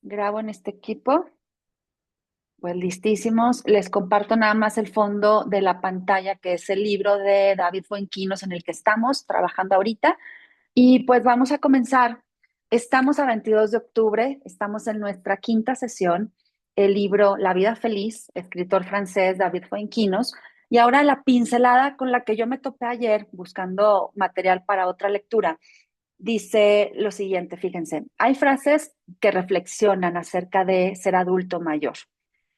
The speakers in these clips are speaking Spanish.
Grabo en este equipo. Pues listísimos. Les comparto nada más el fondo de la pantalla, que es el libro de David Fuenquinos en el que estamos trabajando ahorita. Y pues vamos a comenzar. Estamos a 22 de octubre, estamos en nuestra quinta sesión, el libro La vida feliz, escritor francés David Fuenquinos. Y ahora la pincelada con la que yo me topé ayer buscando material para otra lectura. Dice lo siguiente, fíjense, hay frases que reflexionan acerca de ser adulto mayor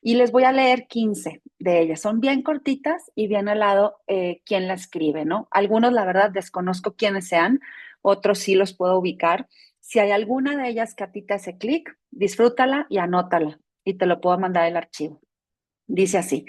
y les voy a leer 15 de ellas. Son bien cortitas y bien al lado quién la escribe, ¿no? Algunos, la verdad, desconozco quiénes sean, otros sí los puedo ubicar. Si hay alguna de ellas que a ti te hace clic, disfrútala y anótala y te lo puedo mandar el archivo. Dice así,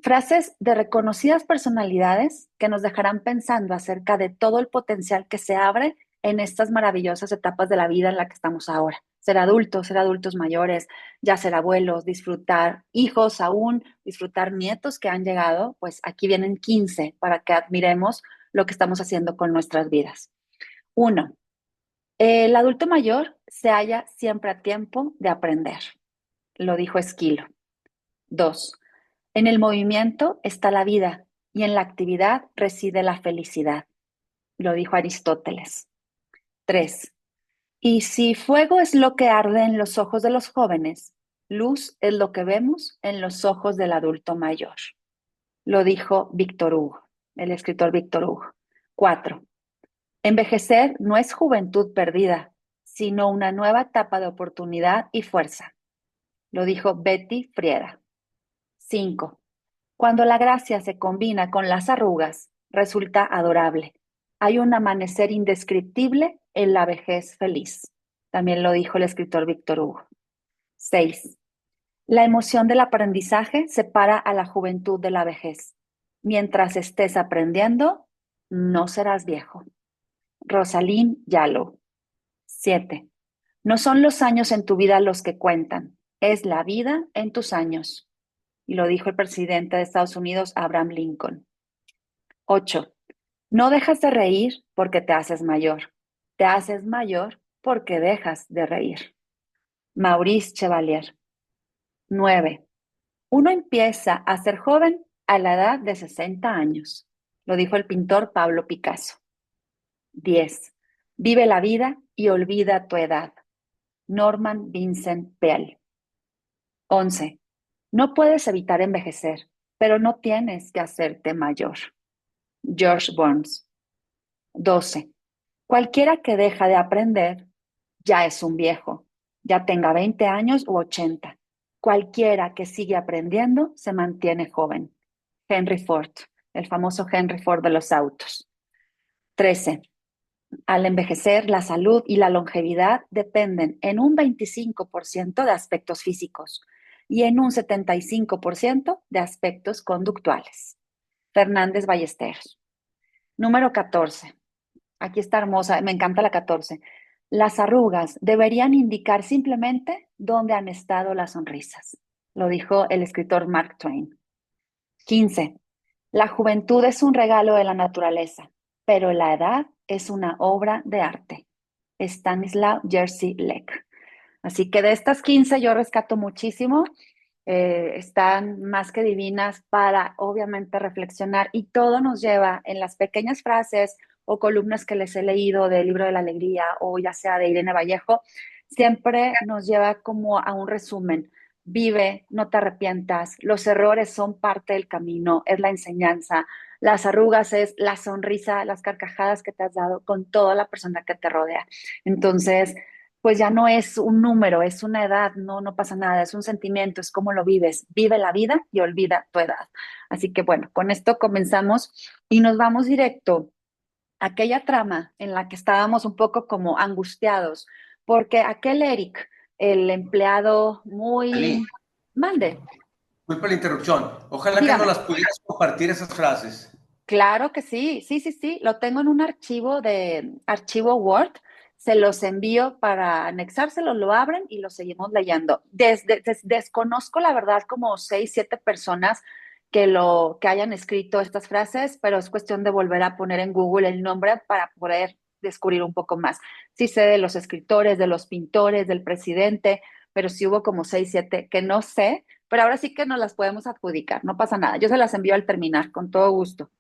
frases de reconocidas personalidades que nos dejarán pensando acerca de todo el potencial que se abre en estas maravillosas etapas de la vida en la que estamos ahora. Ser adultos mayores, ya ser abuelos, disfrutar hijos aún, disfrutar nietos que han llegado, pues aquí vienen 15 para que admiremos lo que estamos haciendo con nuestras vidas. Uno, el adulto mayor se halla siempre a tiempo de aprender, lo dijo Esquilo. Dos, en el movimiento está la vida y en la actividad reside la felicidad, lo dijo Aristóteles. Tres, y si fuego es lo que arde en los ojos de los jóvenes, luz es lo que vemos en los ojos del adulto mayor, lo dijo Víctor Hugo, el escritor Víctor Hugo. Cuatro, envejecer no es juventud perdida, sino una nueva etapa de oportunidad y fuerza, lo dijo Betty Frieda. Cinco, cuando la gracia se combina con las arrugas, resulta adorable. Hay un amanecer indescriptible en la vejez feliz. También lo dijo el escritor Víctor Hugo. 6. La emoción del aprendizaje separa a la juventud de la vejez. Mientras estés aprendiendo, no serás viejo. Rosalín Yalo. 7. No son los años en tu vida los que cuentan, es la vida en tus años. Y lo dijo el presidente de Estados Unidos, Abraham Lincoln. 8. No dejas de reír porque te haces mayor. Te haces mayor porque dejas de reír. Maurice Chevalier. 9. Uno empieza a ser joven a la edad de 60 años. Lo dijo el pintor Pablo Picasso. 10. Vive la vida y olvida tu edad. Norman Vincent Peale. 11. No puedes evitar envejecer, pero no tienes que hacerte mayor. George Burns. 12. Cualquiera que deja de aprender ya es un viejo, ya tenga 20 años u 80. Cualquiera que sigue aprendiendo se mantiene joven. Henry Ford, el famoso Henry Ford de los autos. 13. Al envejecer, la salud y la longevidad dependen en un 25% de aspectos físicos y en un 75% de aspectos conductuales. Fernández Ballesteros. Número 14. Aquí está hermosa, me encanta la 14. Las arrugas deberían indicar simplemente dónde han estado las sonrisas, lo dijo el escritor Mark Twain. 15. La juventud es un regalo de la naturaleza, pero la edad es una obra de arte. Stanislaw Jerzy Lec. Así que de estas 15 yo rescato muchísimo. Están más que divinas para obviamente reflexionar y todo nos lleva en las pequeñas frases o columnas que les he leído del Libro de la Alegría o ya sea de Irene Vallejo, siempre nos lleva como a un resumen. Vive, no te arrepientas, los errores son parte del camino, es la enseñanza, las arrugas es la sonrisa, las carcajadas que te has dado con toda la persona que te rodea. Entonces, pues ya no es un número, es una edad, no, no pasa nada, es un sentimiento, es cómo lo vives. Vive la vida y olvida tu edad. Así que bueno, con esto comenzamos y nos vamos directo a aquella trama en la que estábamos un poco como angustiados, porque aquel Eric, el empleado Ali, muy... Mande, disculpa la interrupción. Ojalá que nos dígame. las pudieras compartir esas frases. Claro que sí, sí, sí, sí, lo tengo en un archivo Word, se los envío para anexárselos, lo abren y lo seguimos leyendo. Desconozco la verdad como 6, 7 personas que hayan escrito estas frases, pero es cuestión de volver a poner en Google el nombre para poder descubrir un poco más. Sí sé de los escritores, de los pintores, del presidente, pero sí hubo como 6, 7 que no sé, pero ahora sí que nos las podemos adjudicar, no pasa nada. Yo se las envío al terminar, con todo gusto.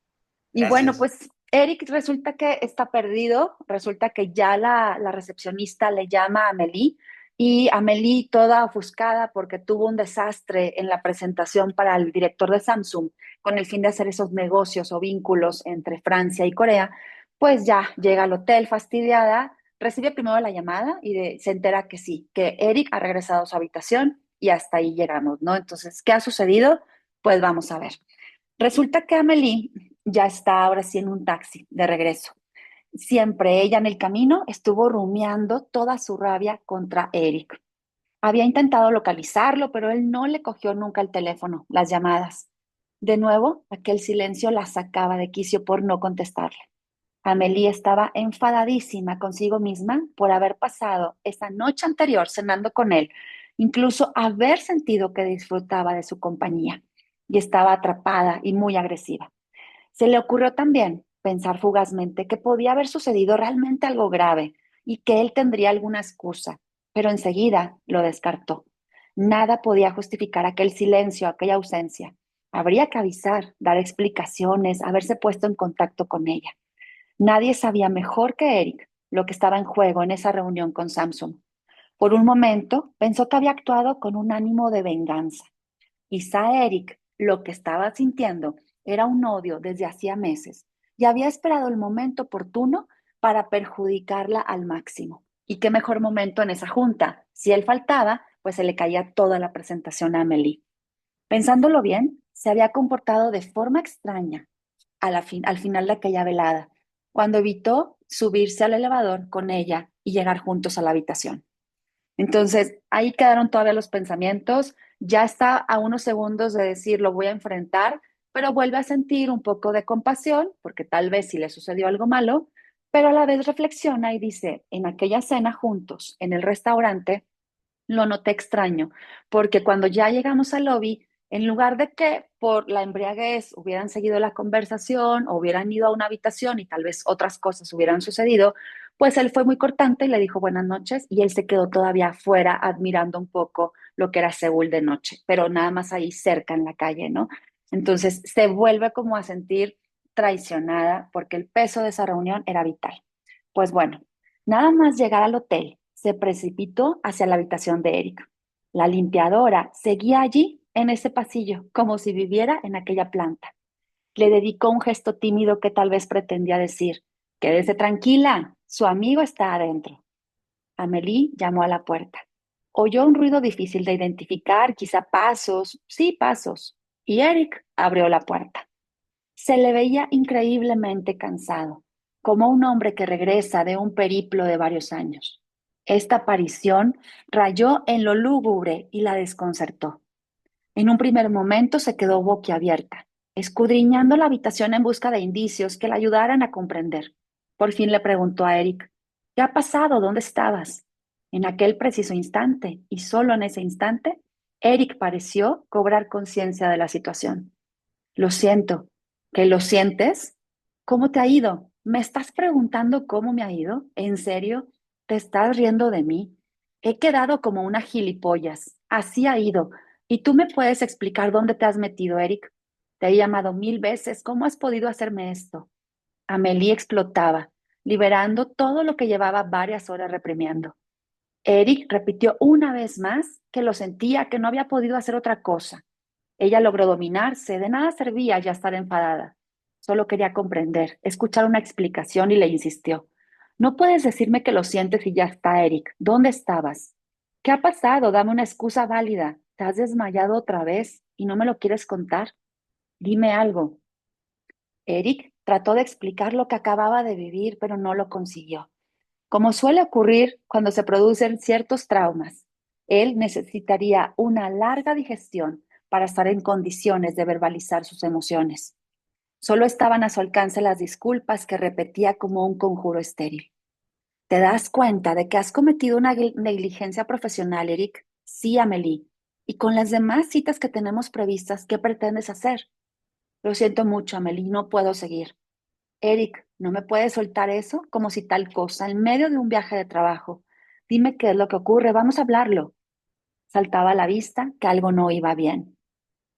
Y bueno, Gracias. pues Eric resulta que está perdido, resulta que ya la recepcionista le llama a Amelie y Amelie toda ofuscada porque tuvo un desastre en la presentación para el director de Samsung con el fin de hacer esos negocios o vínculos entre Francia y Corea, pues ya llega al hotel fastidiada, recibe primero la llamada y se entera que sí, que Eric ha regresado a su habitación y hasta ahí llegamos, ¿no? Entonces, ¿qué ha sucedido? Pues vamos a ver. Resulta que Amelie ya está ahora sí en un taxi de regreso. Siempre ella en el camino estuvo rumiando toda su rabia contra Eric. Había intentado localizarlo, pero él no le cogió nunca el teléfono, las llamadas. De nuevo, aquel silencio la sacaba de quicio por no contestarle. Amelie estaba enfadadísima consigo misma por haber pasado esa noche anterior cenando con él, incluso haber sentido que disfrutaba de su compañía, y estaba atrapada y muy agresiva. Se le ocurrió también pensar fugazmente que podía haber sucedido realmente algo grave y que él tendría alguna excusa, pero enseguida lo descartó. Nada podía justificar aquel silencio, aquella ausencia. Habría que avisar, dar explicaciones, haberse puesto en contacto con ella. Nadie sabía mejor que Eric lo que estaba en juego en esa reunión con Samsung. Por un momento pensó que había actuado con un ánimo de venganza. Quizá Eric lo que estaba sintiendo era un odio desde hacía meses y había esperado el momento oportuno para perjudicarla al máximo. Y qué mejor momento en esa junta. Si él faltaba, pues se le caía toda la presentación a Amelie. Pensándolo bien, se había comportado de forma extraña al final de aquella velada, cuando evitó subirse al elevador con ella y llegar juntos a la habitación. Entonces, ahí quedaron todavía los pensamientos. Ya está a unos segundos de decir, lo voy a enfrentar, pero vuelve a sentir un poco de compasión, porque tal vez sí le sucedió algo malo, pero a la vez reflexiona y dice, en aquella cena juntos, en el restaurante, lo noté extraño, porque cuando ya llegamos al lobby, en lugar de que por la embriaguez hubieran seguido la conversación o hubieran ido a una habitación y tal vez otras cosas hubieran sucedido, pues él fue muy cortante y le dijo buenas noches y él se quedó todavía afuera admirando un poco lo que era Seúl de noche, pero nada más ahí cerca en la calle, ¿no? Entonces se vuelve como a sentir traicionada porque el peso de esa reunión era vital. Pues bueno, nada más llegar al hotel, se precipitó hacia la habitación de Eric. La limpiadora seguía allí en ese pasillo, como si viviera en aquella planta. Le dedicó un gesto tímido que tal vez pretendía decir, quédese tranquila, su amigo está adentro. Amélie llamó a la puerta. Oyó un ruido difícil de identificar, quizá pasos, sí, pasos, y Eric abrió la puerta. Se le veía increíblemente cansado, como un hombre que regresa de un periplo de varios años. Esta aparición rayó en lo lúgubre y la desconcertó. En un primer momento se quedó boquiabierta, escudriñando la habitación en busca de indicios que la ayudaran a comprender. Por fin le preguntó a Eric, ¿qué ha pasado? ¿Dónde estabas? En aquel preciso instante, y solo en ese instante, Eric pareció cobrar conciencia de la situación. Lo siento. ¿Que lo sientes? ¿Cómo te ha ido? ¿Me estás preguntando cómo me ha ido? ¿En serio? ¿Te estás riendo de mí? He quedado como una gilipollas. Así ha ido. ¿Y tú me puedes explicar dónde te has metido, Eric? Te he llamado 1000 veces. ¿Cómo has podido hacerme esto? Amelie explotaba, liberando todo lo que llevaba varias horas reprimiendo. Eric repitió una vez más que lo sentía, que no había podido hacer otra cosa. Ella logró dominarse, de nada servía ya estar enfadada. Solo quería comprender, escuchar una explicación y le insistió. No puedes decirme que lo sientes y ya está, Eric. ¿Dónde estabas? ¿Qué ha pasado? Dame una excusa válida. ¿Te has desmayado otra vez y no me lo quieres contar? Dime algo. Eric trató de explicar lo que acababa de vivir, pero no lo consiguió. Como suele ocurrir cuando se producen ciertos traumas, él necesitaría una larga digestión para estar en condiciones de verbalizar sus emociones. Solo estaban a su alcance las disculpas que repetía como un conjuro estéril. ¿Te das cuenta de que has cometido una negligencia profesional, Eric? Sí, Amelie. ¿Y con las demás citas que tenemos previstas, qué pretendes hacer? Lo siento mucho, Amelie, no puedo seguir. Eric, ¿no me puedes soltar eso? Como si tal cosa, en medio de un viaje de trabajo. Dime qué es lo que ocurre, vamos a hablarlo. Saltaba a la vista que algo no iba bien.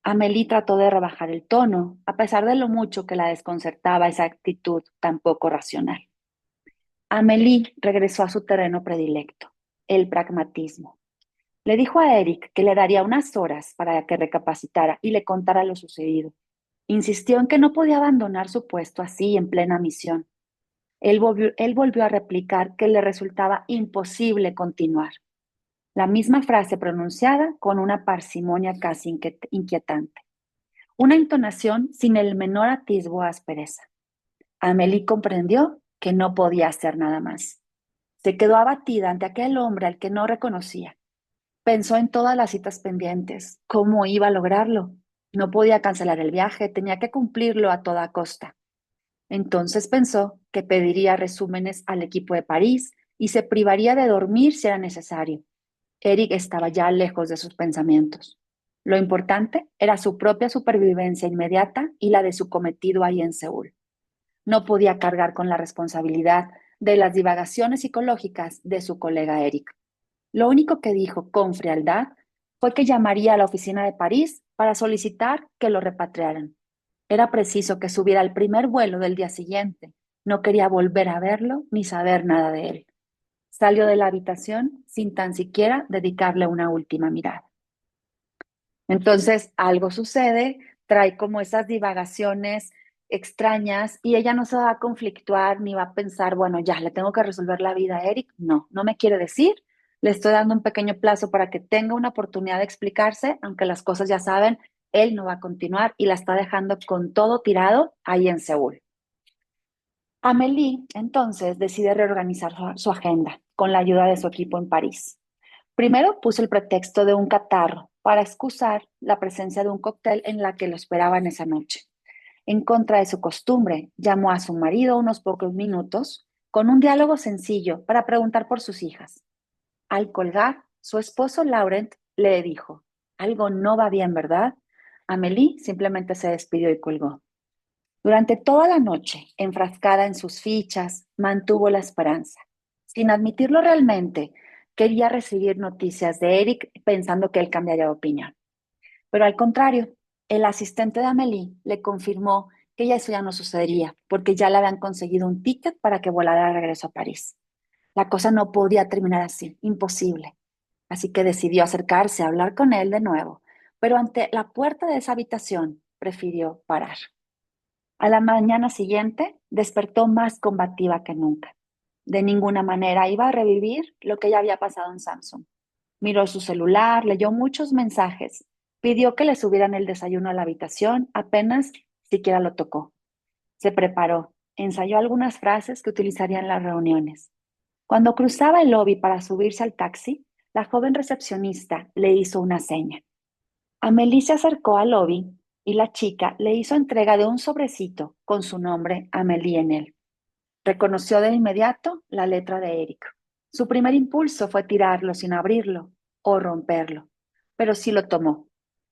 Amélie trató de rebajar el tono, a pesar de lo mucho que la desconcertaba esa actitud tan poco racional. Amélie regresó a su terreno predilecto, el pragmatismo. Le dijo a Eric que le daría unas horas para que recapacitara y le contara lo sucedido. Insistió en que no podía abandonar su puesto así en plena misión. Él volvió a replicar que le resultaba imposible continuar. La misma frase pronunciada con una parsimonia casi inquietante. Una entonación sin el menor atisbo de aspereza. Amélie comprendió que no podía hacer nada más. Se quedó abatida ante aquel hombre al que no reconocía. Pensó en todas las citas pendientes. ¿Cómo iba a lograrlo? No podía cancelar el viaje, tenía que cumplirlo a toda costa. Entonces pensó que pediría resúmenes al equipo de París y se privaría de dormir si era necesario. Eric estaba ya lejos de sus pensamientos. Lo importante era su propia supervivencia inmediata y la de su cometido ahí en Seúl. No podía cargar con la responsabilidad de las divagaciones psicológicas de su colega Eric. Lo único que dijo con frialdad fue que llamaría a la oficina de París para solicitar que lo repatriaran. Era preciso que subiera al primer vuelo del día siguiente. No quería volver a verlo ni saber nada de él. Salió de la habitación sin tan siquiera dedicarle una última mirada. Entonces, algo sucede, trae como esas divagaciones extrañas y ella no se va a conflictuar ni va a pensar, bueno, ya le tengo que resolver la vida a Eric. No, no me quiere decir. Le estoy dando un pequeño plazo para que tenga una oportunidad de explicarse, aunque las cosas ya saben, él no va a continuar y la está dejando con todo tirado ahí en Seúl. Amélie entonces decide reorganizar su agenda con la ayuda de su equipo en París. Primero puso el pretexto de un catarro para excusar la presencia de un cóctel en la que lo esperaban esa noche. En contra de su costumbre, llamó a su marido unos pocos minutos con un diálogo sencillo para preguntar por sus hijas. Al colgar, su esposo Laurent le dijo, algo no va bien, ¿verdad? Amélie simplemente se despidió y colgó. Durante toda la noche, enfrascada en sus fichas, mantuvo la esperanza. Sin admitirlo realmente, quería recibir noticias de Eric pensando que él cambiaría de opinión. Pero al contrario, el asistente de Amélie le confirmó que ya eso ya no sucedería, porque ya le habían conseguido un ticket para que volara de regreso a París. La cosa no podía terminar así, imposible. Así que decidió acercarse a hablar con él de nuevo, pero ante la puerta de esa habitación prefirió parar. A la mañana siguiente despertó más combativa que nunca. De ninguna manera iba a revivir lo que ya había pasado en Samsung. Miró su celular, leyó muchos mensajes, pidió que le subieran el desayuno a la habitación, apenas siquiera lo tocó. Se preparó, ensayó algunas frases que utilizaría en las reuniones. Cuando cruzaba el lobby para subirse al taxi, la joven recepcionista le hizo una seña. Amelie se acercó al lobby y la chica le hizo entrega de un sobrecito con su nombre Amelie en él. Reconoció de inmediato la letra de Eric. Su primer impulso fue tirarlo sin abrirlo o romperlo, pero sí lo tomó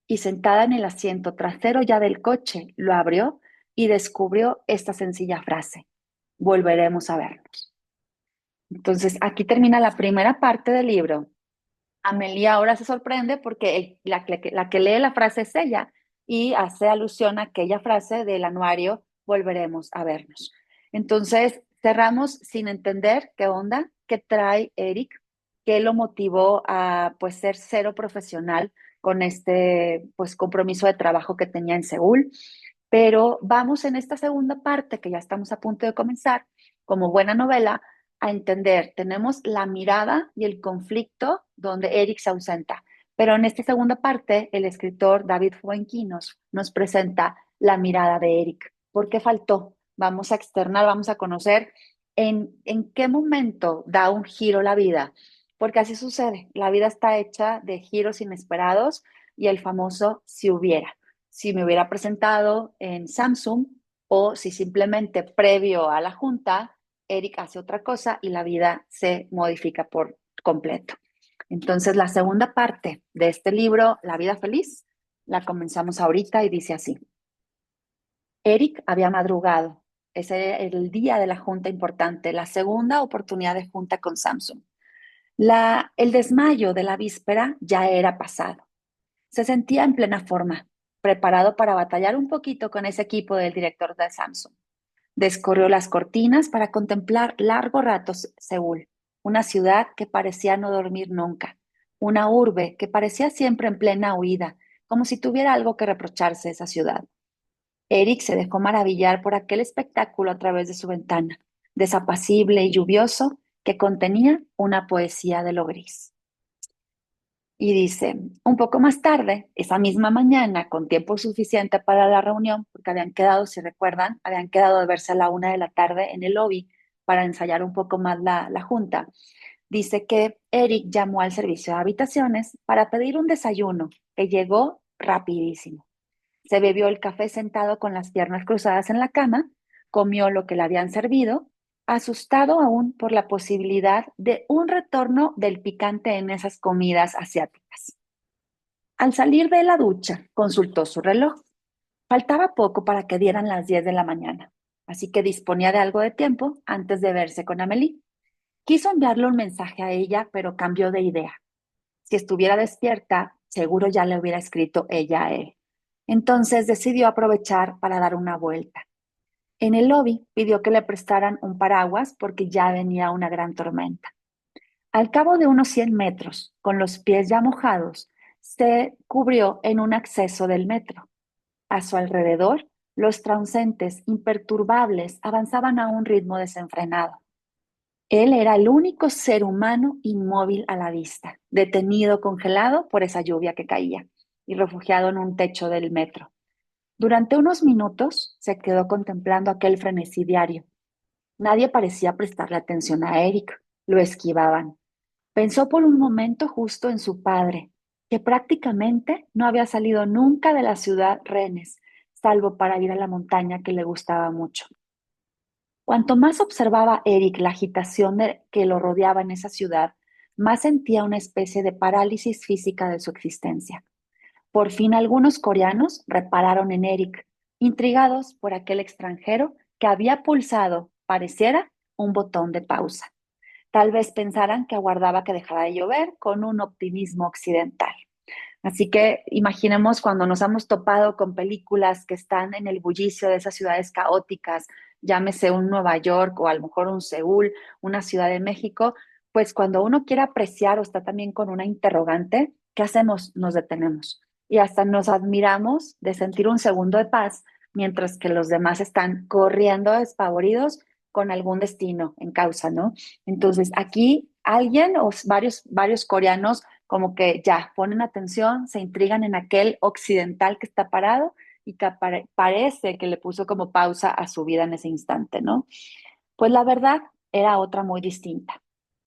y sentada en el asiento trasero ya del coche, lo abrió y descubrió esta sencilla frase: volveremos a vernos. Entonces, aquí termina la primera parte del libro. Amelia ahora se sorprende porque la que lee la frase es ella y hace alusión a aquella frase del anuario, volveremos a vernos. Entonces, cerramos sin entender qué onda, qué trae Eric, qué lo motivó a pues ser cero profesional con este pues compromiso de trabajo que tenía en Seúl. Pero vamos en esta segunda parte que ya estamos a punto de comenzar, como buena novela, a entender, tenemos la mirada y el conflicto donde Eric se ausenta, pero en esta segunda parte el escritor David Fuenquinos nos presenta la mirada de Eric. ¿Por qué faltó? Vamos a externar, vamos a conocer en qué momento da un giro la vida, porque así sucede, la vida está hecha de giros inesperados y el famoso si hubiera. Si me hubiera presentado en Samsung o si simplemente previo a la junta Eric hace otra cosa y la vida se modifica por completo. Entonces, la segunda parte de este libro, La vida feliz, la comenzamos ahorita y dice así. Eric había madrugado. Ese era el día de la junta importante, la segunda oportunidad de junta con Samsung. El desmayo de la víspera ya era pasado. Se sentía en plena forma, preparado para batallar un poquito con ese equipo del director de Samsung. Descorrió las cortinas para contemplar largo rato Seúl, una ciudad que parecía no dormir nunca, una urbe que parecía siempre en plena huida, como si tuviera algo que reprocharse esa ciudad. Eric se dejó maravillar por aquel espectáculo a través de su ventana, desapacible y lluvioso, que contenía una poesía de lo gris. Y dice, un poco más tarde, esa misma mañana, con tiempo suficiente para la reunión, porque habían quedado, si recuerdan, habían quedado de verse a la 1 de la tarde en el lobby para ensayar un poco más la junta. Dice que Eric llamó al servicio de habitaciones para pedir un desayuno que llegó rapidísimo. Se bebió el café sentado con las piernas cruzadas en la cama, comió lo que le habían servido, asustado aún por la posibilidad de un retorno del picante en esas comidas asiáticas. Al salir de la ducha, consultó su reloj. Faltaba poco para que dieran las 10 de la mañana, así que disponía de algo de tiempo antes de verse con Amelie. Quiso enviarle un mensaje a ella, pero cambió de idea. Si estuviera despierta, seguro ya le hubiera escrito ella a él. Entonces decidió aprovechar para dar una vuelta. En el lobby pidió que le prestaran un paraguas porque ya venía una gran tormenta. Al cabo de unos 100 metros, con los pies ya mojados, se cubrió en un acceso del metro. A su alrededor, los transeúntes imperturbables avanzaban a un ritmo desenfrenado. Él era el único ser humano inmóvil a la vista, detenido, congelado por esa lluvia que caía y refugiado en un techo del metro. Durante unos minutos se quedó contemplando aquel frenesí diario. Nadie parecía prestarle atención a Eric, lo esquivaban. Pensó por un momento justo en su padre, que prácticamente no había salido nunca de la ciudad Rennes, salvo para ir a la montaña que le gustaba mucho. Cuanto más observaba Eric la agitación que lo rodeaba en esa ciudad, más sentía una especie de parálisis física de su existencia. Por fin algunos coreanos repararon en Eric, intrigados por aquel extranjero que había pulsado, pareciera, un botón de pausa. Tal vez pensaran que aguardaba que dejara de llover con un optimismo occidental. Así que imaginemos cuando nos hemos topado con películas que están en el bullicio de esas ciudades caóticas, llámese un Nueva York o a lo mejor un Seúl, una Ciudad de México, pues cuando uno quiere apreciar o está también con una interrogante, ¿qué hacemos? Nos detenemos y hasta nos admiramos de sentir un segundo de paz mientras que los demás están corriendo despavoridos con algún destino en causa, ¿no? Entonces, aquí alguien o varios coreanos como que ya ponen atención, se intrigan en aquel occidental que está parado y que parece que le puso como pausa a su vida en ese instante, ¿no? Pues la verdad era otra muy distinta.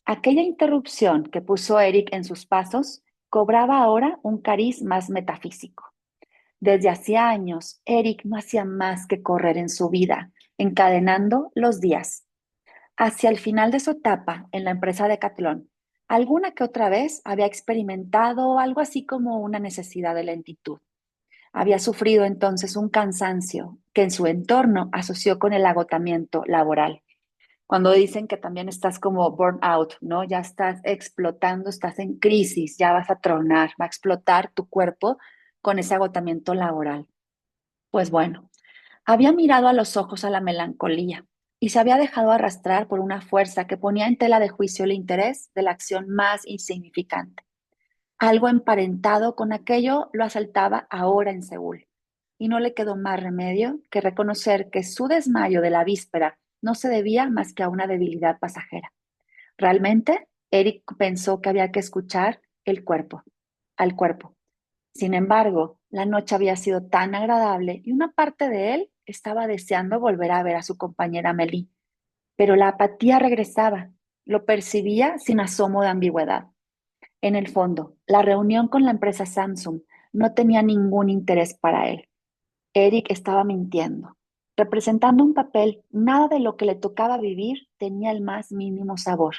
Aquella interrupción que puso Eric en sus pasos cobraba ahora un cariz más metafísico. Desde hacía años, Eric no hacía más que correr en su vida, encadenando los días. Hacia el final de su etapa en la empresa Decathlon, alguna que otra vez había experimentado algo así como una necesidad de lentitud. Había sufrido entonces un cansancio que en su entorno asoció con el agotamiento laboral. Cuando dicen que también estás como burnout, ¿no? Ya estás explotando, estás en crisis, ya vas a tronar, va a explotar tu cuerpo con ese agotamiento laboral. Pues bueno, había mirado a los ojos a la melancolía y se había dejado arrastrar por una fuerza que ponía en tela de juicio el interés de la acción más insignificante. Algo emparentado con aquello lo asaltaba ahora en Seúl, y no le quedó más remedio que reconocer que su desmayo de la víspera no se debía más que a una debilidad pasajera. Realmente, Eric pensó que había que escuchar al cuerpo. Sin embargo, la noche había sido tan agradable y una parte de él estaba deseando volver a ver a su compañera Amélie, pero la apatía regresaba, lo percibía sin asomo de ambigüedad. En el fondo, la reunión con la empresa Samsung no tenía ningún interés para él. Eric estaba mintiendo. Representando un papel, nada de lo que le tocaba vivir tenía el más mínimo sabor.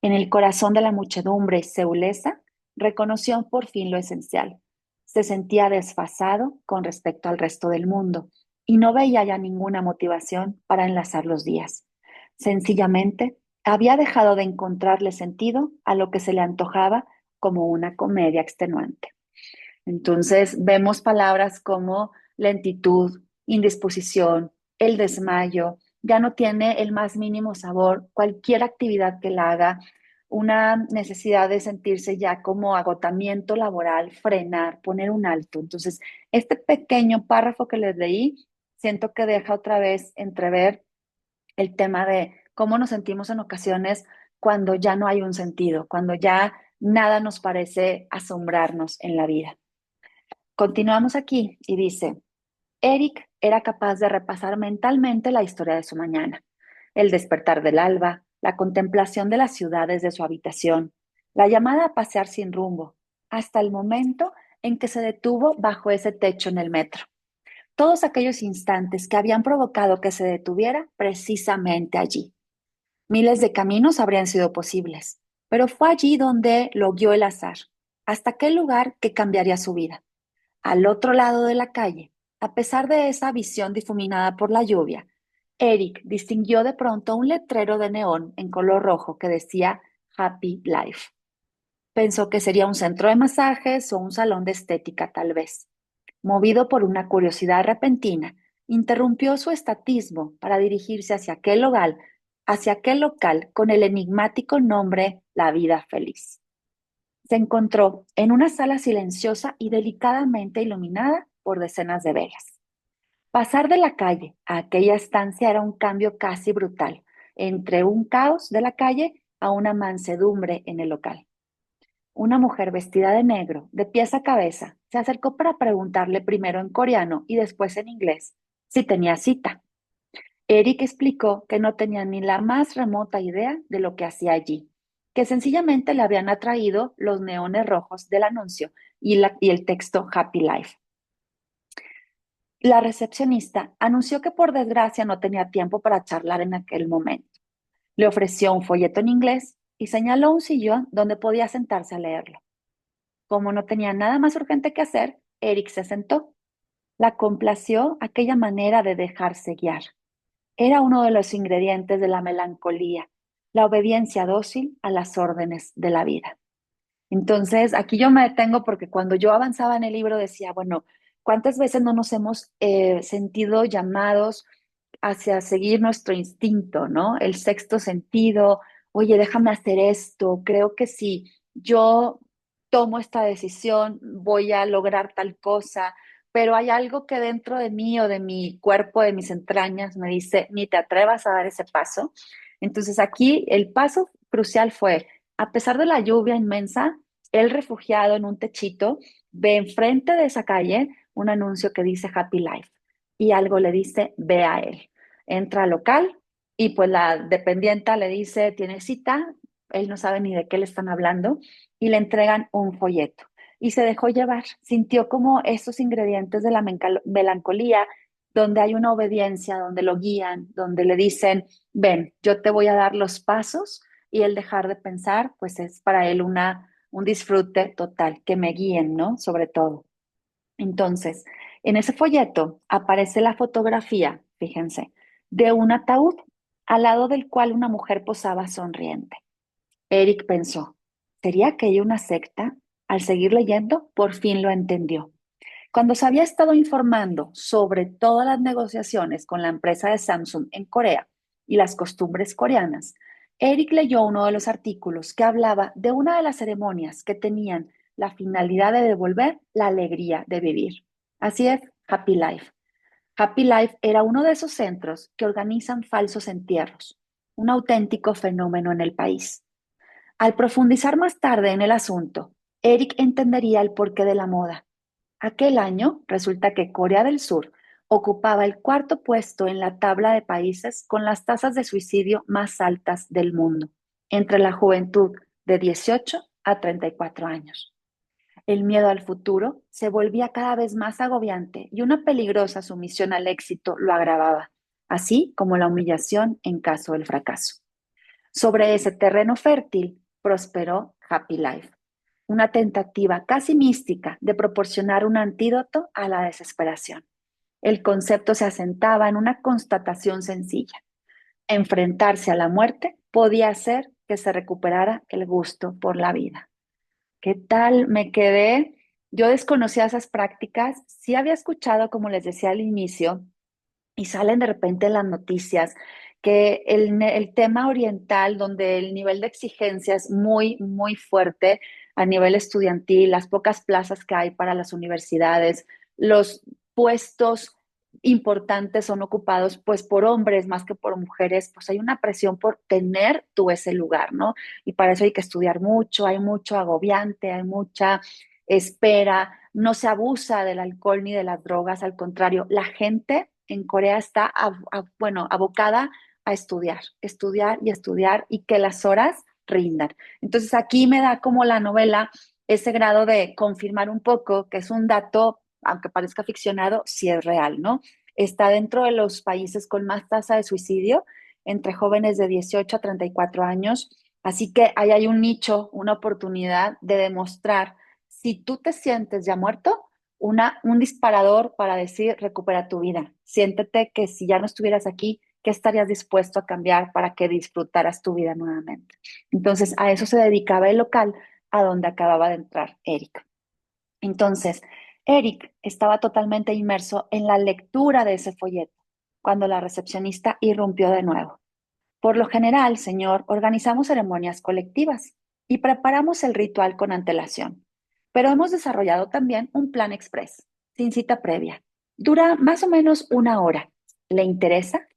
En el corazón de la muchedumbre seulesa, reconoció por fin lo esencial. Se sentía desfasado con respecto al resto del mundo y no veía ya ninguna motivación para enlazar los días. Sencillamente, Había dejado de encontrarle sentido a lo que se le antojaba como una comedia extenuante. Entonces vemos palabras como lentitud, indisposición, el desmayo, ya no tiene el más mínimo sabor, cualquier actividad que la haga, una necesidad de sentirse ya como agotamiento laboral, frenar, poner un alto. Entonces, este pequeño párrafo que les leí, siento que deja otra vez entrever el tema de cómo nos sentimos en ocasiones cuando ya no hay un sentido, cuando ya nada nos parece asombrarnos en la vida. Continuamos aquí y dice, Eric era capaz de repasar mentalmente la historia de su mañana, el despertar del alba, la contemplación de las ciudades de su habitación, la llamada a pasear sin rumbo, hasta el momento en que se detuvo bajo ese techo en el metro. Todos aquellos instantes que habían provocado que se detuviera precisamente allí. Miles de caminos habrían sido posibles, pero fue allí donde lo guió el azar, hasta aquel lugar que cambiaría su vida. Al otro lado de la calle, a pesar de esa visión difuminada por la lluvia, Eric distinguió de pronto un letrero de neón en color rojo que decía Happy Life. Pensó que sería un centro de masajes o un salón de estética tal vez. Movido por una curiosidad repentina, interrumpió su estatismo para dirigirse hacia aquel local con el enigmático nombre La Vida Feliz. Se encontró en una sala silenciosa y delicadamente iluminada por decenas de velas. Pasar de la calle a aquella estancia era un cambio casi brutal, entre un caos de la calle a una mansedumbre en el local. Una mujer vestida de negro, de pies a cabeza, se acercó para preguntarle primero en coreano y después en inglés si tenía cita. Eric explicó que no tenía ni la más remota idea de lo que hacía allí, que sencillamente le habían atraído los neones rojos del anuncio y el texto Happy Life. La recepcionista anunció que por desgracia no tenía tiempo para charlar en aquel momento. Le ofreció un folleto en inglés y señaló un sillón donde podía sentarse a leerlo. Como no tenía nada más urgente que hacer, Eric se sentó. La complació aquella manera de dejarse guiar. Era uno de los ingredientes de la melancolía, la obediencia dócil a las órdenes de la vida. Entonces, aquí yo me detengo porque cuando yo avanzaba en el libro decía, bueno, ¿cuántas veces no nos hemos sentido llamados hacia seguir nuestro instinto, ¿no? El sexto sentido, oye, déjame hacer esto, creo que si yo tomo esta decisión voy a lograr tal cosa, pero hay algo que dentro de mí o de mi cuerpo, de mis entrañas, me dice, ni te atrevas a dar ese paso. Entonces aquí el paso crucial fue, a pesar de la lluvia inmensa, él refugiado en un techito, ve enfrente de esa calle un anuncio que dice Happy Life y algo le dice, ve a él. Entra al local y pues la dependienta le dice, tiene cita, él no sabe ni de qué le están hablando y le entregan un folleto. Y se dejó llevar, sintió como esos ingredientes de la melancolía, donde hay una obediencia, donde lo guían, donde le dicen, ven, yo te voy a dar los pasos y el dejar de pensar, pues es para él un disfrute total, que me guíen, ¿no? Sobre todo. Entonces, en ese folleto aparece la fotografía, fíjense, de un ataúd al lado del cual una mujer posaba sonriente. Eric pensó, ¿sería aquella una secta? Al seguir leyendo, por fin lo entendió. Cuando se había estado informando sobre todas las negociaciones con la empresa de Samsung en Corea y las costumbres coreanas, Eric leyó uno de los artículos que hablaba de una de las ceremonias que tenían la finalidad de devolver la alegría de vivir. Así es, Happy Life. Happy Life era uno de esos centros que organizan falsos entierros, un auténtico fenómeno en el país. Al profundizar más tarde en el asunto, Eric entendería el porqué de la moda. Aquel año resulta que Corea del Sur ocupaba el cuarto puesto en la tabla de países con las tasas de suicidio más altas del mundo, entre la juventud de 18 a 34 años. El miedo al futuro se volvía cada vez más agobiante y una peligrosa sumisión al éxito lo agravaba, así como la humillación en caso del fracaso. Sobre ese terreno fértil prosperó Happy Life, una tentativa casi mística de proporcionar un antídoto a la desesperación. El concepto se asentaba en una constatación sencilla. Enfrentarse a la muerte podía hacer que se recuperara el gusto por la vida. ¿Qué tal? Me quedé, yo desconocía esas prácticas, sí había escuchado, como les decía al inicio, y salen de repente en las noticias que el tema oriental, donde el nivel de exigencia es muy, muy fuerte a nivel estudiantil, las pocas plazas que hay para las universidades, los puestos importantes son ocupados pues por hombres más que por mujeres, pues hay una presión por tener tú ese lugar, ¿no? Y para eso hay que estudiar mucho, hay mucho agobiante, hay mucha espera, no se abusa del alcohol ni de las drogas, al contrario, la gente en Corea está, bueno, abocada a estudiar, estudiar y estudiar y que las horas rindan. Entonces aquí me da como la novela ese grado de confirmar un poco que es un dato, aunque parezca ficcionado, sí es real, ¿no? Está dentro de los países con más tasa de suicidio entre jóvenes de 18 a 34 años. Así que ahí hay un nicho, una oportunidad de demostrar si tú te sientes ya muerto, un disparador para decir, recupera tu vida. Siéntete que si ya no estuvieras aquí, ¿qué estarías dispuesto a cambiar para que disfrutaras tu vida nuevamente? Entonces, a eso se dedicaba el local a donde acababa de entrar Eric. Entonces, Eric estaba totalmente inmerso en la lectura de ese folleto cuando la recepcionista irrumpió de nuevo. Por lo general, señor, organizamos ceremonias colectivas y preparamos el ritual con antelación, pero hemos desarrollado también un plan express, sin cita previa. Dura más o menos una hora. ¿Le interesa?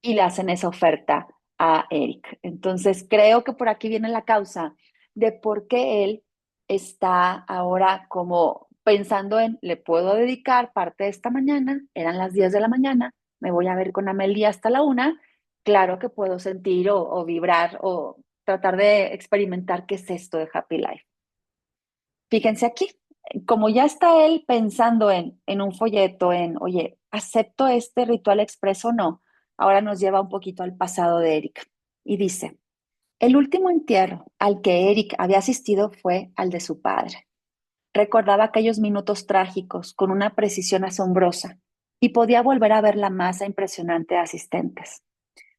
Y le hacen esa oferta a Eric. Entonces, creo que por aquí viene la causa de por qué él está ahora como pensando en, le puedo dedicar parte de esta mañana, eran las 10 de la mañana, me voy a ver con Amelia hasta la 1, claro que puedo sentir o vibrar o tratar de experimentar qué es esto de Happy Life. Fíjense aquí, como ya está él pensando en un folleto, en, oye, ¿acepto este ritual expreso o no? Ahora nos lleva un poquito al pasado de Eric y dice, el último entierro al que Eric había asistido fue al de su padre. Recordaba aquellos minutos trágicos con una precisión asombrosa y podía volver a ver la masa impresionante de asistentes.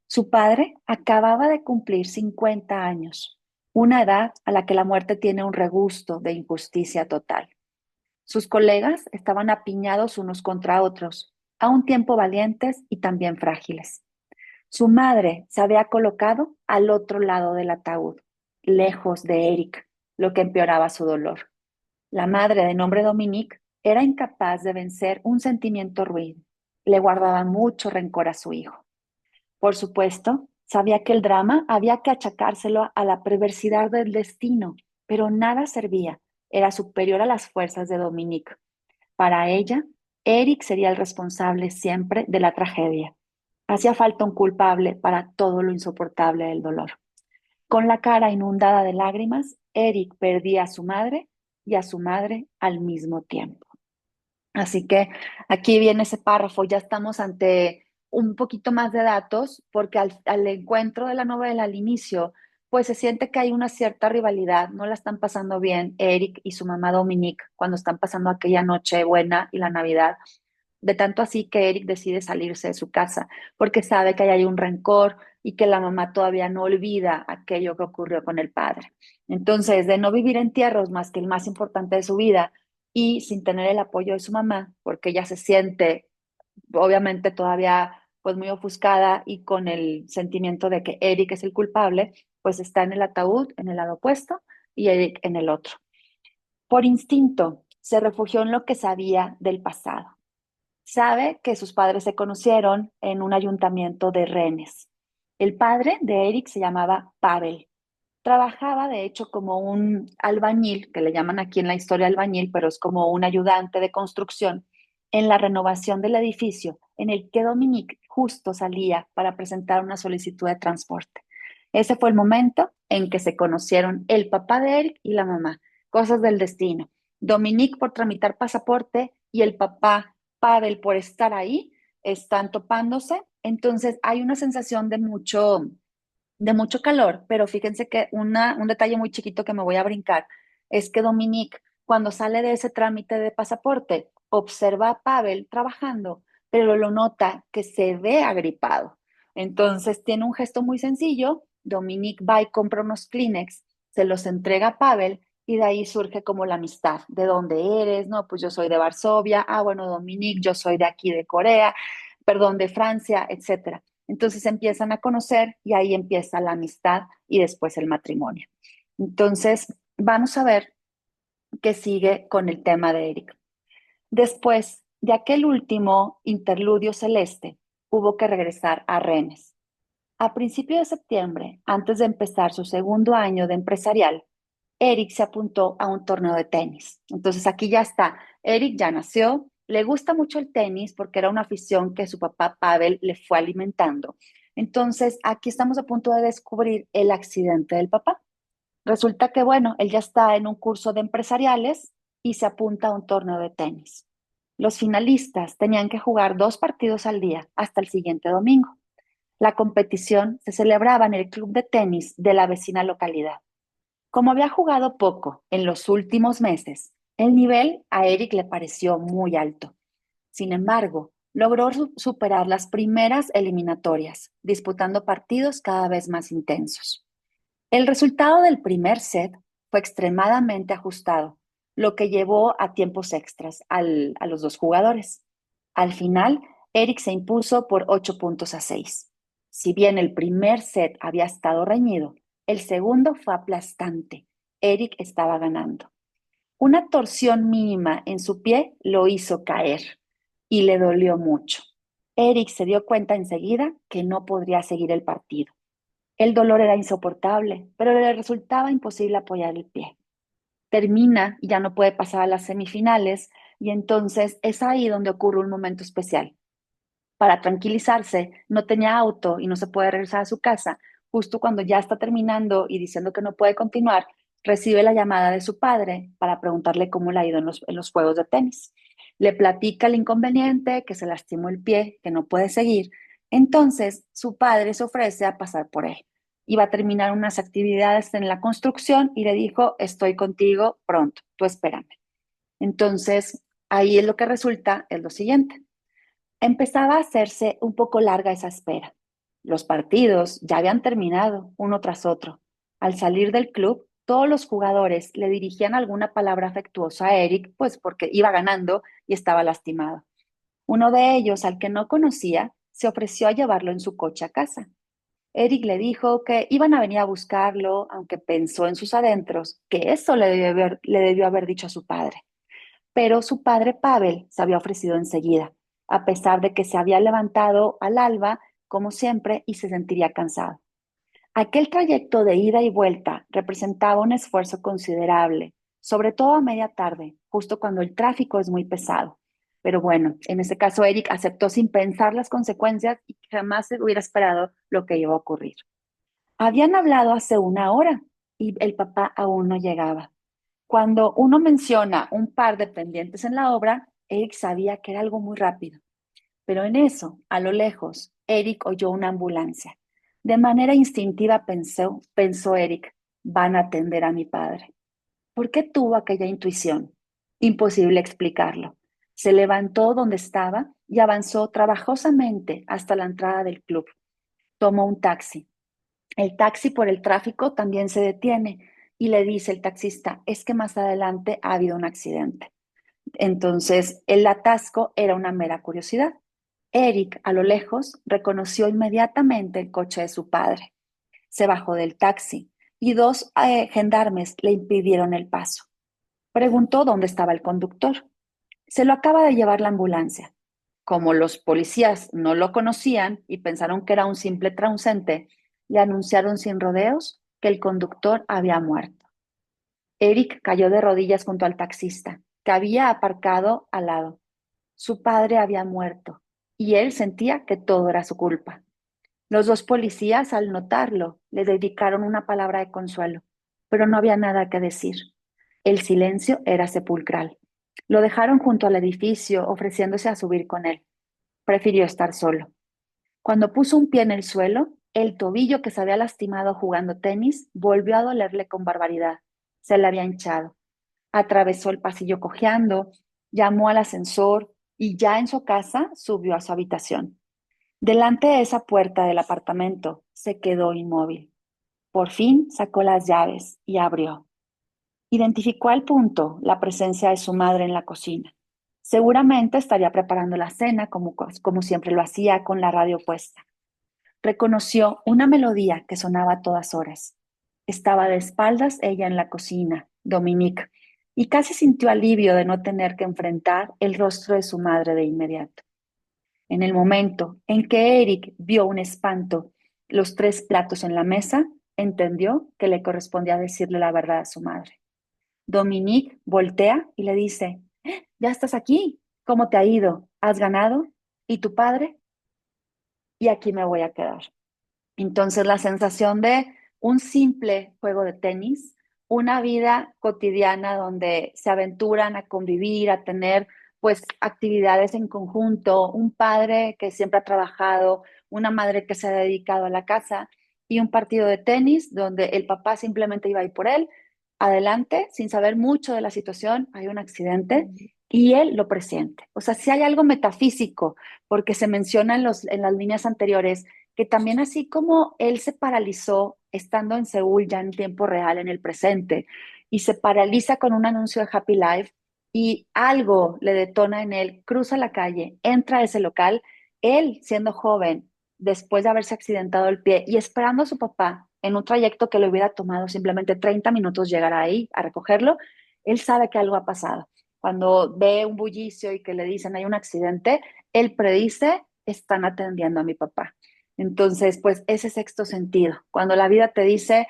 Su padre acababa de cumplir 50 años, una edad a la que la muerte tiene un regusto de injusticia total. Sus colegas estaban apiñados unos contra otros, a un tiempo valientes y también frágiles. Su madre se había colocado al otro lado del ataúd, lejos de Eric, lo que empeoraba su dolor. La madre, de nombre Dominique, era incapaz de vencer un sentimiento ruin. Le guardaba mucho rencor a su hijo. Por supuesto, sabía que el drama había que achacárselo a la perversidad del destino, pero nada servía. Era superior a las fuerzas de Dominique. Para ella, Eric sería el responsable siempre de la tragedia. Hacía falta un culpable para todo lo insoportable del dolor. Con la cara inundada de lágrimas, Eric perdía a su madre y a su madre al mismo tiempo. Así que aquí viene ese párrafo, ya estamos ante un poquito más de datos, porque al encuentro de la novela al inicio, pues se siente que hay una cierta rivalidad, no la están pasando bien Eric y su mamá Dominique cuando están pasando aquella noche buena y la Navidad, de tanto así que Eric decide salirse de su casa, porque sabe que ahí hay un rencor y que la mamá todavía no olvida aquello que ocurrió con el padre. Entonces, de no vivir entierros más que el más importante de su vida, y sin tener el apoyo de su mamá, porque ella se siente obviamente todavía pues muy ofuscada y con el sentimiento de que Eric es el culpable, pues está en el ataúd, en el lado opuesto, y Eric en el otro. Por instinto, se refugió en lo que sabía del pasado. Sabe que sus padres se conocieron en un ayuntamiento de Rennes. El padre de Eric se llamaba Pavel. Trabajaba, de hecho, como un albañil, que le llaman aquí en la historia albañil, pero es como un ayudante de construcción, en la renovación del edificio en el que Dominique justo salía para presentar una solicitud de transporte. Ese fue el momento en que se conocieron el papá de Eric y la mamá, cosas del destino. Dominique por tramitar pasaporte y el papá Pavel por estar ahí, están topándose. Entonces hay una sensación de mucho calor, pero fíjense que un detalle muy chiquito que me voy a brincar es que Dominique, cuando sale de ese trámite de pasaporte, observa a Pavel trabajando, pero lo nota que se ve agripado. Entonces tiene un gesto muy sencillo Dominique va y compra unos Kleenex, se los entrega a Pavel y de ahí surge como la amistad. ¿De dónde eres? No, pues yo soy de Varsovia. Ah, bueno, Dominique, yo soy de aquí de Corea, perdón, de Francia, etcétera. Entonces se empiezan a conocer y ahí empieza la amistad y después el matrimonio. Entonces, vamos a ver qué sigue con el tema de Eric. Después de aquel último interludio celeste, hubo que regresar a Rennes. A principios de septiembre, antes de empezar su segundo año de empresarial, Eric se apuntó a un torneo de tenis. Entonces aquí ya está. Eric ya nació, le gusta mucho el tenis porque era una afición que su papá Pavel le fue alimentando. Entonces aquí estamos a punto de descubrir el accidente del papá. Resulta que, bueno, él ya está en un curso de empresariales y se apunta a un torneo de tenis. Los finalistas tenían que jugar 2 partidos al día hasta el siguiente domingo. La competición se celebraba en el club de tenis de la vecina localidad. Como había jugado poco en los últimos meses, el nivel a Eric le pareció muy alto. Sin embargo, logró superar las primeras eliminatorias, disputando partidos cada vez más intensos. El resultado del primer set fue extremadamente ajustado, lo que llevó a tiempos extras a los dos jugadores. Al final, Eric se impuso por 8 puntos a 6. Si bien el primer set había estado reñido, el segundo fue aplastante. Eric estaba ganando. Una torsión mínima en su pie lo hizo caer y le dolió mucho. Eric se dio cuenta enseguida que no podría seguir el partido. El dolor era insoportable, pero le resultaba imposible apoyar el pie. Termina y ya no puede pasar a las semifinales y entonces es ahí donde ocurre un momento especial. Para tranquilizarse, no tenía auto y no se puede regresar a su casa. Justo cuando ya está terminando y diciendo que no puede continuar, recibe la llamada de su padre para preguntarle cómo le ha ido en los juegos de tenis. Le platica el inconveniente, que se lastimó el pie, que no puede seguir. Entonces, su padre se ofrece a pasar por él. Iba a terminar unas actividades en la construcción y le dijo, estoy contigo pronto, tú espérame. Entonces, ahí es lo que resulta, es lo siguiente. Empezaba a hacerse un poco larga esa espera. Los partidos ya habían terminado uno tras otro. Al salir del club, todos los jugadores le dirigían alguna palabra afectuosa a Eric, pues porque iba ganando y estaba lastimado. Uno de ellos, al que no conocía, se ofreció a llevarlo en su coche a casa. Eric le dijo que iban a venir a buscarlo, aunque pensó en sus adentros que eso le debió haber dicho a su padre. Pero su padre Pavel se había ofrecido enseguida, a pesar de que se había levantado al alba, como siempre, y se sentiría cansado. Aquel trayecto de ida y vuelta representaba un esfuerzo considerable, sobre todo a media tarde, justo cuando el tráfico es muy pesado. Pero bueno, en ese caso Eric aceptó sin pensar las consecuencias y jamás se hubiera esperado lo que iba a ocurrir. Habían hablado hace una hora y el papá aún no llegaba. Cuando uno menciona un par de pendientes en la obra, Eric sabía que era algo muy rápido. Pero en eso, a lo lejos, Eric oyó una ambulancia. De manera instintiva pensó Eric, van a atender a mi padre. ¿Por qué tuvo aquella intuición? Imposible explicarlo. Se levantó donde estaba y avanzó trabajosamente hasta la entrada del club. Tomó un taxi. El taxi por el tráfico también se detiene y le dice el taxista, es que más adelante ha habido un accidente. Entonces, el atasco era una mera curiosidad. Eric, a lo lejos, reconoció inmediatamente el coche de su padre. Se bajó del taxi y dos gendarmes le impidieron el paso. Preguntó dónde estaba el conductor. Se lo acaba de llevar la ambulancia. Como los policías no lo conocían y pensaron que era un simple transeúnte, le anunciaron sin rodeos que el conductor había muerto. Eric cayó de rodillas junto al taxista, que había aparcado al lado. Su padre había muerto y él sentía que todo era su culpa. Los dos policías, al notarlo, le dedicaron una palabra de consuelo, pero no había nada que decir. El silencio era sepulcral. Lo dejaron junto al edificio, ofreciéndose a subir con él. Prefirió estar solo. Cuando puso un pie en el suelo, el tobillo que se había lastimado jugando tenis volvió a dolerle con barbaridad. Se le había hinchado. Atravesó el pasillo cojeando, llamó al ascensor y ya en su casa subió a su habitación. Delante de esa puerta del apartamento se quedó inmóvil. Por fin sacó las llaves y abrió. Identificó al punto la presencia de su madre en la cocina. Seguramente estaría preparando la cena como siempre lo hacía con la radio puesta. Reconoció una melodía que sonaba a todas horas. Estaba de espaldas ella en la cocina, Dominique, y casi sintió alivio de no tener que enfrentar el rostro de su madre de inmediato. En el momento en que Eric vio un espanto, los tres platos en la mesa, entendió que le correspondía decirle la verdad a su madre. Dominique voltea y le dice, ya estás aquí, ¿cómo te ha ido? ¿Has ganado? ¿Y tu padre? Y aquí me voy a quedar. Entonces, la sensación de un simple juego de tenis, una vida cotidiana donde se aventuran a convivir, a tener pues actividades en conjunto, un padre que siempre ha trabajado, una madre que se ha dedicado a la casa y un partido de tenis donde el papá simplemente iba a ir por él, adelante, sin saber mucho de la situación, hay un accidente y él lo presiente. O sea, si hay algo metafísico, porque se menciona en las líneas anteriores que también así como él se paralizó estando en Seúl ya en tiempo real, en el presente, y se paraliza con un anuncio de Happy Life y algo le detona en él, cruza la calle, entra a ese local, él siendo joven, después de haberse accidentado el pie y esperando a su papá en un trayecto que le hubiera tomado simplemente 30 minutos llegar ahí a recogerlo, él sabe que algo ha pasado. Cuando ve un bullicio y que le dicen hay un accidente, él predice, están atendiendo a mi papá. Entonces, pues ese sexto sentido, cuando la vida te dice,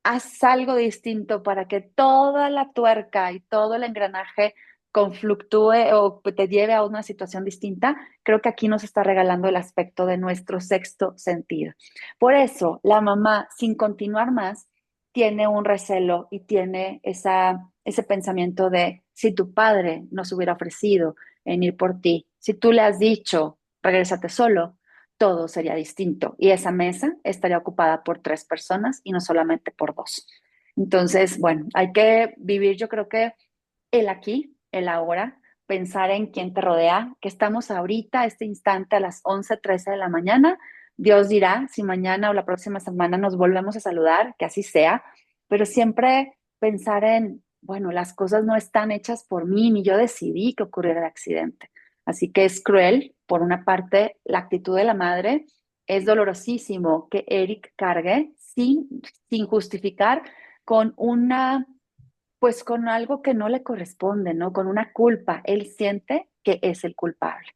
haz algo distinto para que toda la tuerca y todo el engranaje confluctúe o te lleve a una situación distinta, creo que aquí nos está regalando el aspecto de nuestro sexto sentido. Por eso, la mamá, sin continuar más, tiene un recelo y tiene ese pensamiento de, si tu padre nos hubiera ofrecido en ir por ti, si tú le has dicho, regrésate solo, todo sería distinto y esa mesa estaría ocupada por tres personas y no solamente por dos. Entonces, bueno, hay que vivir, yo creo que el aquí, el ahora, pensar en quién te rodea, que estamos ahorita, este instante a las 11:13 de la mañana. Dios dirá si mañana o la próxima semana nos volvemos a saludar, que así sea, pero siempre pensar en, bueno, las cosas no están hechas por mí, ni yo decidí que ocurriera el accidente. Así que es cruel, por una parte, la actitud de la madre. Es dolorosísimo que Eric cargue sin justificar con pues con algo que no le corresponde, ¿no? Con una culpa. Él siente que es el culpable.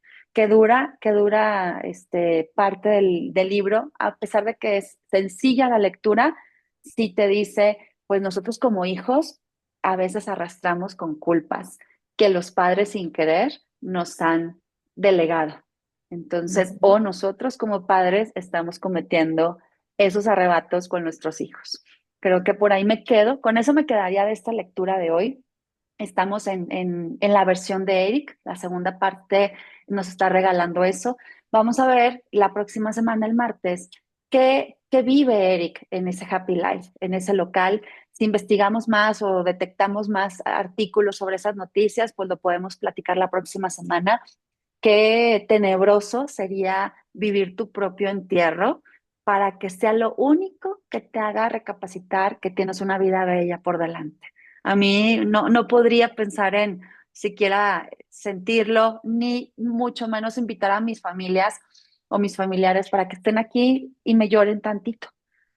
Parte del libro, a pesar de que es sencilla la lectura, sí te dice, pues nosotros como hijos a veces arrastramos con culpas que los padres sin querer nos han delegado. Entonces, o nosotros como padres estamos cometiendo esos arrebatos con nuestros hijos. Creo que por ahí me quedo, con eso me quedaría de esta lectura de hoy. Estamos en la versión de Eric, la segunda parte nos está regalando eso. Vamos a ver la próxima semana, el martes, qué vive Eric en ese Happy Life, en ese local. Si investigamos más o detectamos más artículos sobre esas noticias, pues lo podemos platicar la próxima semana. Qué tenebroso sería vivir tu propio entierro para que sea lo único que te haga recapacitar que tienes una vida bella por delante. A mí no podría pensar en siquiera sentirlo, ni mucho menos invitar a mis familias o mis familiares para que estén aquí y me lloren tantito.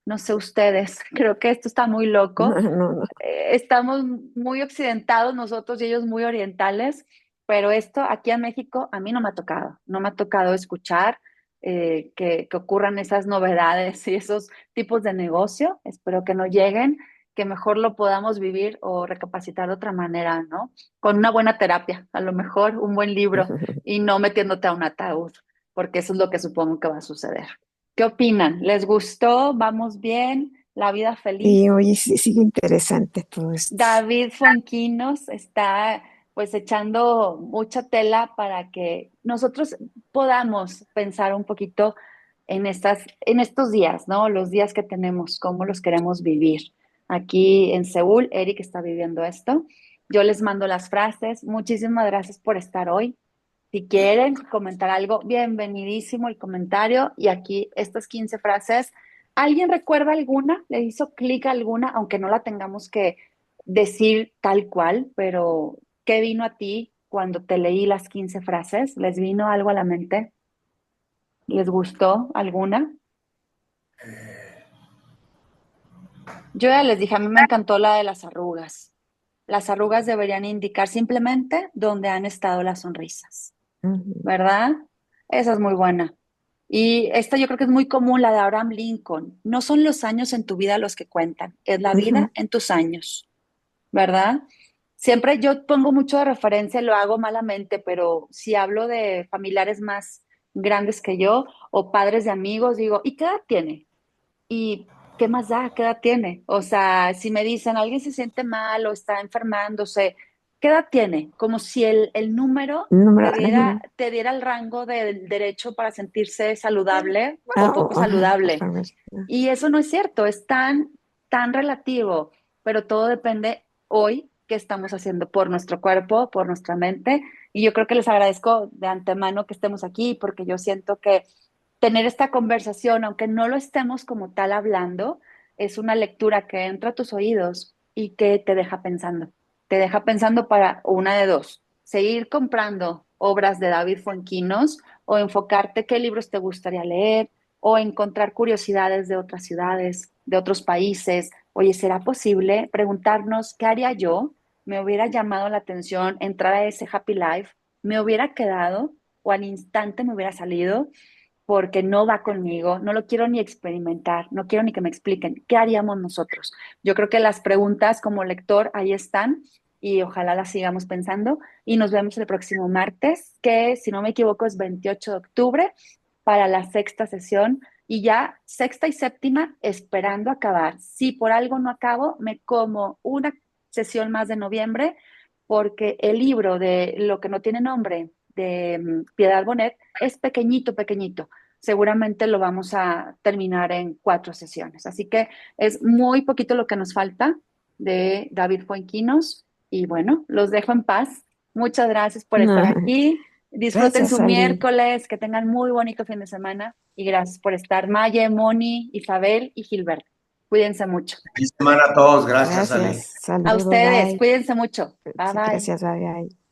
No sé ustedes, creo que esto está muy loco. No, no. Estamos muy occidentados nosotros y ellos muy orientales, pero esto aquí en México a mí no me ha tocado, no me ha tocado escuchar que ocurran esas novedades y esos tipos de negocio. Espero que no lleguen, que mejor lo podamos vivir o recapacitar de otra manera, ¿no? Con una buena terapia, a lo mejor un buen libro y no metiéndote a un ataúd, porque eso es lo que supongo que va a suceder. ¿Qué opinan? ¿Les gustó? ¿Vamos bien? ¿La vida Sí, feliz? oye, sí, sigue interesante todo esto. David Fuenquinos está pues echando mucha tela para que nosotros podamos pensar un poquito en estos días, ¿no? Los días que tenemos, cómo los queremos vivir. Aquí en Seúl, Eric está viviendo esto. Yo les mando las frases. Muchísimas gracias por estar hoy. Si quieren comentar algo, bienvenidísimo el comentario. Y aquí estas 15 frases ¿Alguien recuerda alguna? ¿Le hizo clic alguna? Aunque no la tengamos que decir tal cual, pero ¿qué vino a ti cuando te leí las 15 frases? ¿Les vino algo a la mente? ¿Les gustó alguna? Yo ya les dije, a mí me encantó la de las arrugas. Las arrugas deberían indicar simplemente dónde han estado las sonrisas, Ujú, ¿verdad? Esa es muy buena. Y esta yo creo que es muy común, la de Abraham Lincoln. No son los años en tu vida los que cuentan, es la ujú, vida en tus años, ¿verdad? Siempre yo pongo mucho de referencia, lo hago malamente, pero si hablo de familiares más grandes que yo o padres de amigos, digo, ¿y qué edad tiene? ¿Y qué más da? ¿Qué edad tiene? O sea, si me dicen alguien se siente mal o está enfermándose, ¿qué edad tiene? Como si el número número, ujú. te diera el rango del derecho para sentirse saludable o Ah, poco ajá, saludable. otra vez. Y eso no es cierto, es tan relativo, pero todo depende hoy qué estamos haciendo por nuestro cuerpo, por nuestra mente. Y yo creo que les agradezco de antemano que estemos aquí porque yo siento que tener esta conversación, aunque no lo estemos como tal hablando, es una lectura que entra a tus oídos y que te deja pensando. Te deja pensando para una de dos, seguir comprando obras de David Fuenquinos o enfocarte qué libros te gustaría leer o encontrar curiosidades de otras ciudades, de otros países. Oye, ¿será posible preguntarnos qué haría yo? ¿Me hubiera llamado la atención entrar a ese Happy Life? ¿Me hubiera quedado o al instante me hubiera salido? Porque no va conmigo, no lo quiero ni experimentar, no quiero ni que me expliquen qué haríamos nosotros. Yo creo que las preguntas como lector ahí están y ojalá las sigamos pensando y nos vemos el próximo martes, que si no me equivoco es 28 de octubre para la sexta sesión y ya sexta y séptima esperando acabar. Si por algo no acabo, me como una sesión más de noviembre porque el libro de Lo que no tiene nombre de Piedad Bonet es pequeñito, pequeñito. Seguramente lo vamos a terminar en 4 sesiones. Así que es muy poquito lo que nos falta de David Fuenquinos. Y bueno, los dejo en paz. Muchas gracias por estar aquí. Disfruten Gracias, su Ali. miércoles, que tengan muy bonito fin de semana. Y gracias por estar, Maye, Moni, Isabel y Gilberto. Cuídense mucho. Feliz semana a todos. Gracias, Ali. Gracias. A Saludos, ustedes, bye. cuídense mucho. Bye Sí, bye. gracias, bye, bye.